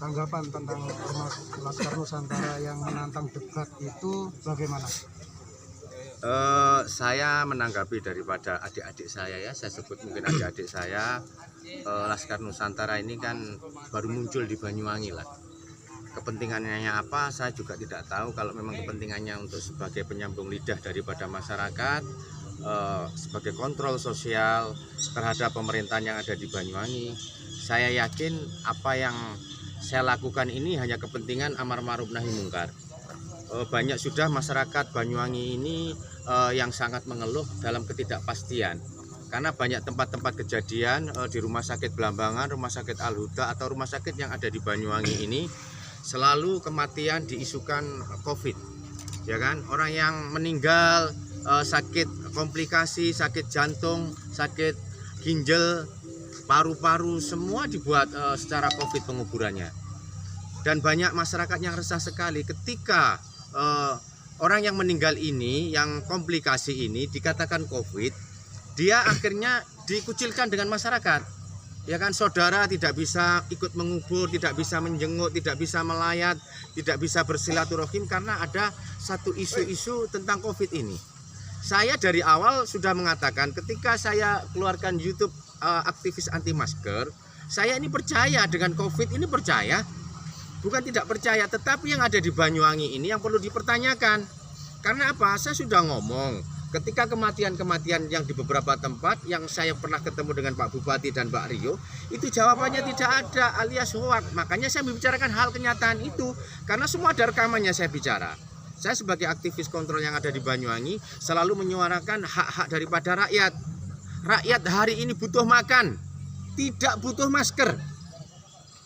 tanggapan tentang Ormas Laskar Nusantara yang menantang debat itu bagaimana? Saya menanggapi daripada adik-adik saya ya, saya sebut mungkin adik-adik saya, Laskar Nusantara ini kan baru muncul di Banyuwangi lah. Kepentingannya apa saya juga tidak tahu. Kalau memang kepentingannya untuk sebagai penyambung lidah daripada masyarakat, sebagai kontrol sosial terhadap pemerintahan yang ada di Banyuwangi, saya yakin apa yang saya lakukan ini hanya kepentingan amar ma'ruf nahi mungkar. Banyak sudah masyarakat Banyuwangi ini yang sangat mengeluh dalam ketidakpastian karena banyak tempat-tempat kejadian di Rumah Sakit Blambangan, Rumah Sakit Al-Huda atau rumah sakit yang ada di Banyuwangi ini selalu kematian diisukan COVID, ya kan? Orang yang meninggal sakit komplikasi, sakit jantung, sakit ginjal, paru-paru, semua dibuat secara COVID penguburannya. Dan banyak masyarakat yang resah sekali ketika orang yang meninggal ini, yang komplikasi ini dikatakan COVID, dia akhirnya dikucilkan dengan masyarakat. Ya kan, saudara tidak bisa ikut mengubur, tidak bisa menjenguk, tidak bisa melayat, tidak bisa bersilaturahim karena ada satu isu-isu tentang COVID ini. Saya dari awal sudah mengatakan ketika saya keluarkan YouTube aktivis anti masker, saya ini percaya dengan COVID ini, percaya. Bukan tidak percaya, tetapi yang ada di Banyuwangi ini yang perlu dipertanyakan. Karena apa? Saya sudah ngomong, ketika kematian-kematian yang di beberapa tempat yang saya pernah ketemu dengan Pak Bupati dan Pak Rio, itu jawabannya tidak ada, alias hoak. Makanya saya membicarakan hal kenyataan itu, karena semua ada rekamannya saya bicara. Saya sebagai aktivis kontrol yang ada di Banyuwangi selalu menyuarakan hak-hak daripada rakyat. Rakyat hari ini butuh makan, tidak butuh masker.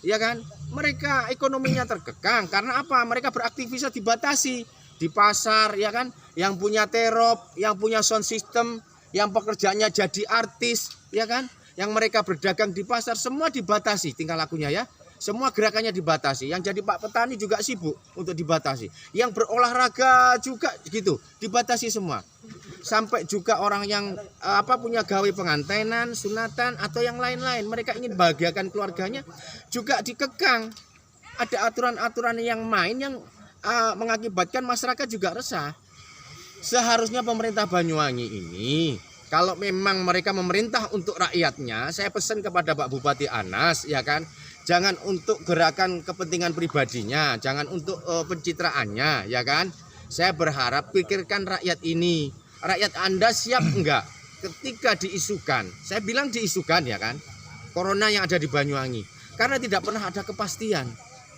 Ya kan? Mereka ekonominya terkekang karena apa? Mereka beraktivitas dibatasi di pasar, ya kan? Yang punya terop, yang punya sound system, yang pekerjaannya jadi artis, ya kan? Yang mereka berdagang di pasar semua dibatasi tingkah lakunya ya. Semua gerakannya dibatasi. Yang jadi Pak Petani juga sibuk untuk dibatasi. Yang berolahraga juga gitu, dibatasi semua. Sampai juga orang yang punya gawe pengantenan, sunatan atau yang lain-lain, mereka ingin bahagiakan keluarganya juga dikekang. Ada aturan-aturan yang main yang mengakibatkan masyarakat juga resah. Seharusnya pemerintah Banyuwangi ini, kalau memang mereka memerintah untuk rakyatnya, saya pesan kepada Pak Bupati Anas, ya kan, jangan untuk gerakan kepentingan pribadinya, jangan untuk pencitraannya, ya kan. Saya berharap pikirkan rakyat ini. Rakyat Anda siap enggak ketika diisukan? Saya bilang diisukan, ya kan, corona yang ada di Banyuwangi. Karena tidak pernah ada kepastian.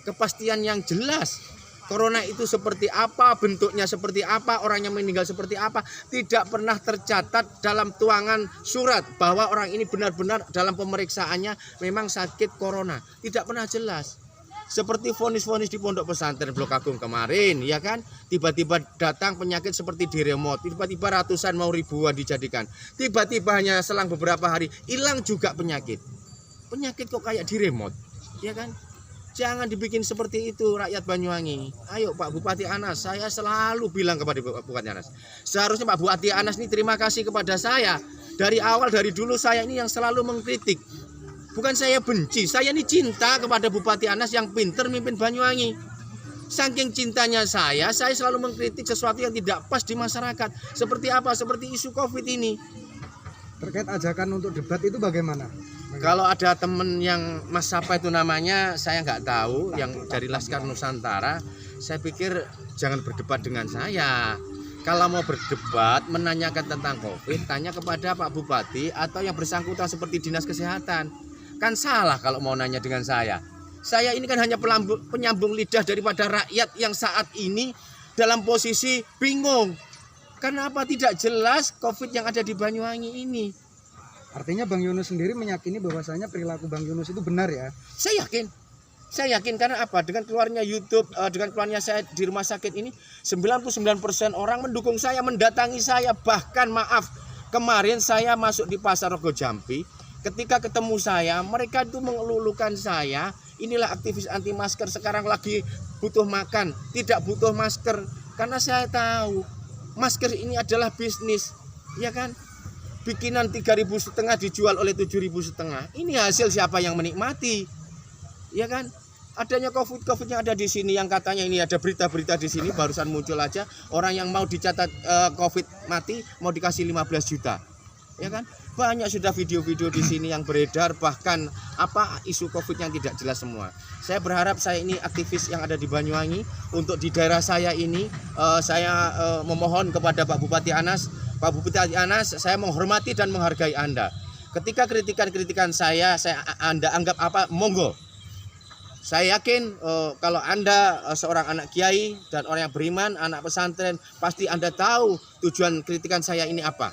Kepastian yang jelas. Corona itu seperti apa, bentuknya seperti apa, orang yang meninggal seperti apa. Tidak pernah tercatat dalam tuangan surat bahwa orang ini benar-benar dalam pemeriksaannya memang sakit corona. Tidak pernah jelas. Seperti vonis-vonis di pondok pesantren Blok Agung kemarin, ya kan? Tiba-tiba datang penyakit seperti di remote, tiba-tiba ratusan mau ribuan dijadikan. Tiba-tiba hanya selang beberapa hari hilang juga penyakit. Penyakit kok kayak di remote, ya kan? Jangan dibikin seperti itu rakyat Banyuwangi. Ayo Pak Bupati Anas, saya selalu bilang kepada Pak Bupati Anas. Seharusnya Pak Bupati Anas ini terima kasih kepada saya. Dari awal, dari dulu saya ini yang selalu mengkritik. Bukan saya benci, saya ini cinta kepada Bupati Anas yang pinter mimpin Banyuwangi. Saking cintanya saya selalu mengkritik sesuatu yang tidak pas di masyarakat. Seperti apa? Seperti isu COVID ini. Terkait ajakan untuk debat itu bagaimana? Kalau ada temen yang Mas siapa itu namanya, saya nggak tahu, yang dari Laskar Nusantara, saya pikir jangan berdebat dengan saya. Kalau mau berdebat, menanyakan tentang COVID, tanya kepada Pak Bupati atau yang bersangkutan seperti Dinas Kesehatan. Kan salah kalau mau nanya dengan saya. Saya ini kan hanya penyambung lidah daripada rakyat yang saat ini dalam posisi bingung. Kenapa tidak jelas COVID yang ada di Banyuwangi ini? Artinya Bang Yunus sendiri meyakini bahwasanya perilaku Bang Yunus itu benar ya? Saya yakin karena apa? Dengan keluarnya YouTube, dengan keluarnya saya di rumah sakit ini, 99% orang mendukung saya, mendatangi saya. Bahkan maaf, kemarin saya masuk di Pasar Rego Jampi, ketika ketemu saya, mereka itu mengelulukan saya. Inilah aktivis anti masker, sekarang lagi butuh makan, tidak butuh masker. Karena saya tahu masker ini adalah bisnis, ya kan? Bikinan 3.500 dijual oleh 7.500. Ini hasil siapa yang menikmati, ya kan? Adanya COVID yang ada di sini, yang katanya ini ada berita-berita di sini barusan muncul aja, orang yang mau dicatat COVID mati mau dikasih 15 juta. Ya kan? Banyak sudah video-video di sini yang beredar, bahkan apa isu COVID yang tidak jelas semua. Saya berharap saya ini aktivis yang ada di Banyuwangi, untuk di daerah saya ini saya memohon kepada Pak Bupati Anas. Pak Bupati Anas, saya menghormati dan menghargai Anda. Ketika kritikan Anda anggap apa, monggo. Saya yakin kalau Anda seorang anak kiai dan orang yang beriman, anak pesantren, pasti Anda tahu tujuan kritikan saya ini apa.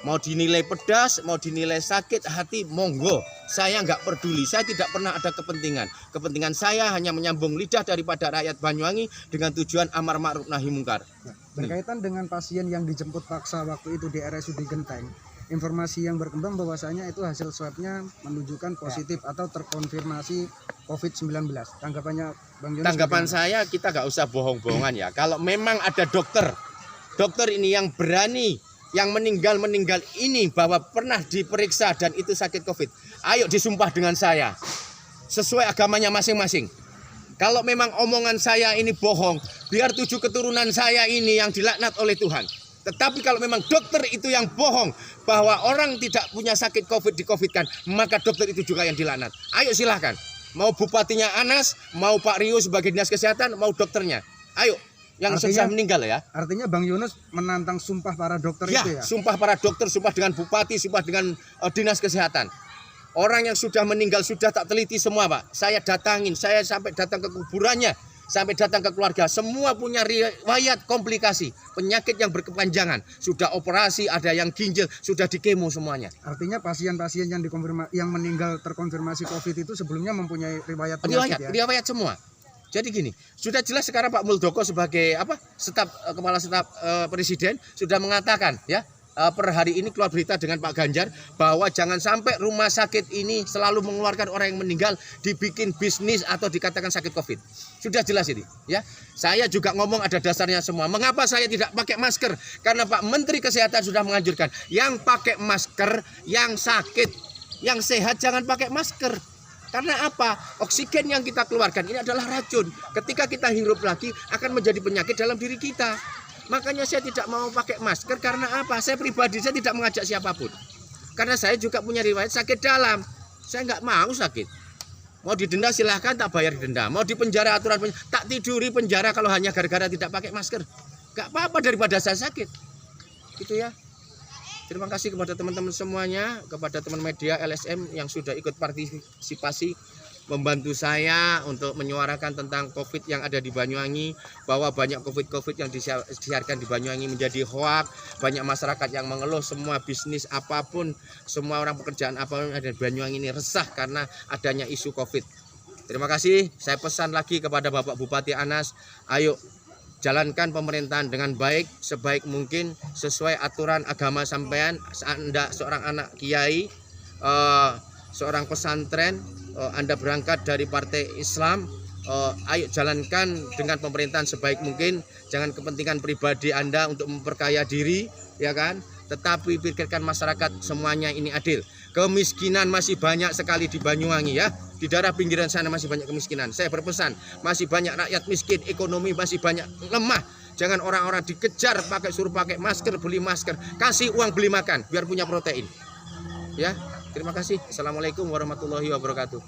Mau dinilai pedas, mau dinilai sakit hati, monggo. Saya nggak peduli, saya tidak pernah ada kepentingan. Kepentingan saya hanya menyambung lidah daripada rakyat Banyuwangi dengan tujuan amar ma'ruf nahi mungkar. Berkaitan dengan pasien yang dijemput paksa waktu itu di RSUD Genteng, informasi yang berkembang bahwasanya itu hasil swabnya menunjukkan positif atau terkonfirmasi COVID-19. Tanggapannya Bang Yunus? Tanggapan saya, kita nggak usah bohong-bohongan ya. Kalau memang ada dokter ini yang berani, yang meninggal ini bahwa pernah diperiksa dan itu sakit COVID, ayo disumpah dengan saya sesuai agamanya masing-masing. Kalau memang omongan saya ini bohong, biar 7 keturunan saya ini yang dilaknat oleh Tuhan. Tetapi kalau memang dokter itu yang bohong bahwa orang tidak punya sakit COVID di-COVID-kan, maka dokter itu juga yang dilaknat. Ayo silahkan, mau bupatinya Anas, mau Pak Rio sebagai dinas kesehatan, mau dokternya, ayo. Yang sudah meninggal ya. Artinya Bang Yunus menantang sumpah para dokter ya, itu ya? Sumpah para dokter, sumpah dengan bupati, sumpah dengan dinas kesehatan. Orang yang sudah meninggal sudah tak teliti semua Pak. Saya datangin, saya sampai datang ke kuburannya, sampai datang ke keluarga. Semua punya riwayat komplikasi, penyakit yang berkepanjangan. Sudah operasi, ada yang ginjal, sudah dikemo semuanya. Artinya pasien-pasien yang meninggal terkonfirmasi COVID itu sebelumnya mempunyai riwayat penyakit ya? Riwayat semua. Jadi gini, sudah jelas sekarang Pak Muldoko sebagai kepala staf presiden sudah mengatakan ya, per hari ini keluar berita dengan Pak Ganjar bahwa jangan sampai rumah sakit ini selalu mengeluarkan orang yang meninggal dibikin bisnis atau dikatakan sakit COVID. Sudah jelas ini ya. Saya juga ngomong ada dasarnya semua. Mengapa saya tidak pakai masker? Karena Pak Menteri Kesehatan sudah menganjurkan yang pakai masker, yang sakit, yang sehat jangan pakai masker. Karena apa? Oksigen yang kita keluarkan ini adalah racun. Ketika kita hirup lagi akan menjadi penyakit dalam diri kita. Makanya saya tidak mau pakai masker karena apa? Saya pribadi saya tidak mengajak siapapun. Karena saya juga punya riwayat sakit dalam. Saya nggak mau sakit. Mau didenda silahkan, tak bayar denda. Mau dipenjara aturan tak tiduri penjara kalau hanya gara-gara tidak pakai masker. Nggak apa-apa daripada saya sakit. Gitu ya. Terima kasih kepada teman-teman semuanya, kepada teman media LSM yang sudah ikut partisipasi membantu saya untuk menyuarakan tentang COVID yang ada di Banyuwangi, bahwa banyak COVID yang disiarkan di Banyuwangi menjadi hoak, banyak masyarakat yang mengeluh, semua bisnis apapun, semua orang pekerjaan apapun yang ada di Banyuwangi ini resah karena adanya isu COVID. Terima kasih, saya pesan lagi kepada Bapak Bupati Anas, ayo jalankan pemerintahan dengan baik, sebaik mungkin sesuai aturan agama sampean. Anda seorang anak kiai, seorang pesantren, Anda berangkat dari partai Islam, ayo jalankan dengan pemerintahan sebaik mungkin. Jangan kepentingan pribadi Anda untuk memperkaya diri, ya kan? Tetapi pikirkan masyarakat, semuanya ini adil. Kemiskinan masih banyak sekali di Banyuwangi ya. Di daerah pinggiran sana masih banyak kemiskinan. Saya berpesan, masih banyak rakyat miskin, ekonomi masih banyak lemah. Jangan orang-orang dikejar suruh pakai masker, beli masker, kasih uang beli makan biar punya protein. Ya, terima kasih. Assalamualaikum warahmatullahi wabarakatuh.